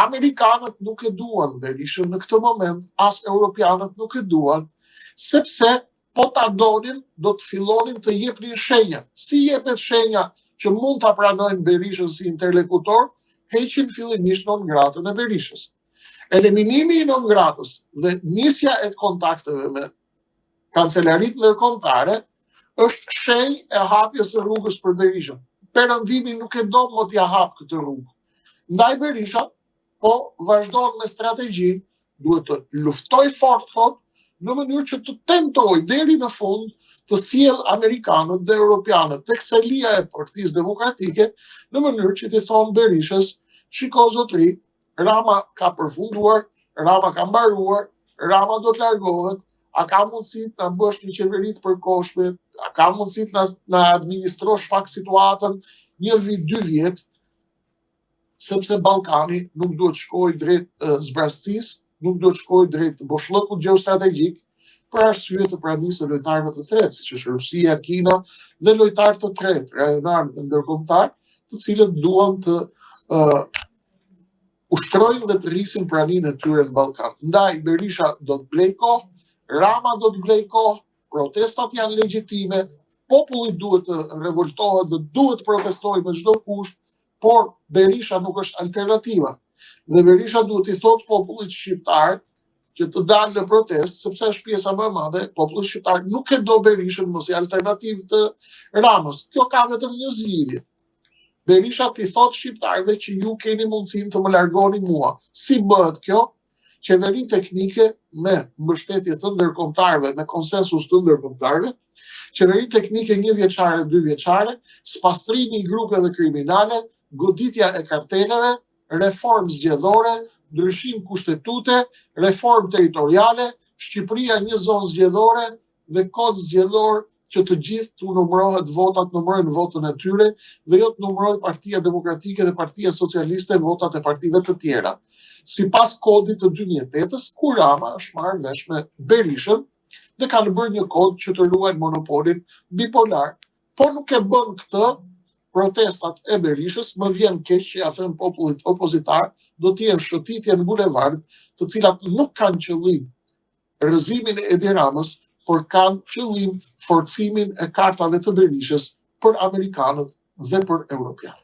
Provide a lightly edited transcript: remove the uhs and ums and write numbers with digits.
Amerikanët nuk e duan Berishën në këtë moment, as europianët nuk e duan, sepse po ta donin, do të fillonin të jepnin shenja. Si jepet shenja që mund ta pranojnë Berishën si interlokutor, heqin fillimisht non gratën e Berishës. Eliminimi i non gratës dhe nisja e kontakteve me kancelarit ndërkombëtare është shenjë e hapjes së rrugës për Berishën. Perëndimi nuk e do më t'ja hap këtë rrugë. Ndaj Berisha po vazhdon me strategjinë, duhet të luftoj fort thot, në mënyrë që të tentoj deri në fund të sjell amerikanët dhe europianët tek selia e Partisë Demokratike, në mënyrë që t'i thonë Berishës, shiko zotri, Rama ka përfunduar, Rama ka mbaruar, Rama do të largohet, a ka mundësi të na bësh një qeveri të përkohshme, a ka mundësi të na administrosh pak situatën 1 vit, 2 vjet, sepse Ballkani nuk duhet shkojë drejt zbrastisë, nuk duhet shkojë drejt boshllëkut gjeostrategjik për arsye të pranisë së lojtarëve të tretë, siç është Rusia, Kina dhe lojtarë të tretë, rajonarë dhe ndërkombëtar, të cilët duan të ushtrojnë dhe të rrisin praninë e tyre në Ballkan. Ndaj Berisha do të blej kohë, Rama do të blej kohë, protestat janë legjitime, populli duhet të revoltohet dhe duhet të protestojë me çdo kusht, por Berisha nuk është alternativa. Dhe Berisha duhet i thotë popullit shqiptar që të dalë në protest, sepse është pjesa më e madhe, populli shqiptar nuk e do Berishën mos i alternativë të Ramës. Kjo ka vetëm një zgjidhje. Berisha t'i thotë shqiptarëve që ju keni mundësinë të më largoni mua. Si bëhet kjo? Qeveri teknike me mbështetje të ndërkombëtarëve, me konsensus të ndërkombëtarëve, qeveri teknike 1 vjeçare, 2 vjeçare, spastrimi i grupeve kriminale, goditja e karteleve, reformë zgjedhore, ndryshim kushtetute, reformë territoriale, Shqipëria një zonë zgjedhore dhe kod zgjedhor që të gjithë të numërohet votat, numërojnë votën e tyre dhe jo të numërojnë Partia Demokratike dhe Partia Socialiste votat e partive të tjera. Sipas kodit të 2008-s, kur Rama është marrë vesh me Berishën dhe kanë bërë një kod që të ruajnë monopolin bipolar, po nuk e bën këtë protestat e Berishës, më vjen keq që ja them popullit opozitar, do të jenë shëtitje në bulevard, të cilat nuk kanë qëllim rrëzimin e Edi Ramës, por kanë qëllim forcimin e kartave të Berishës për amerikanët dhe për europianët.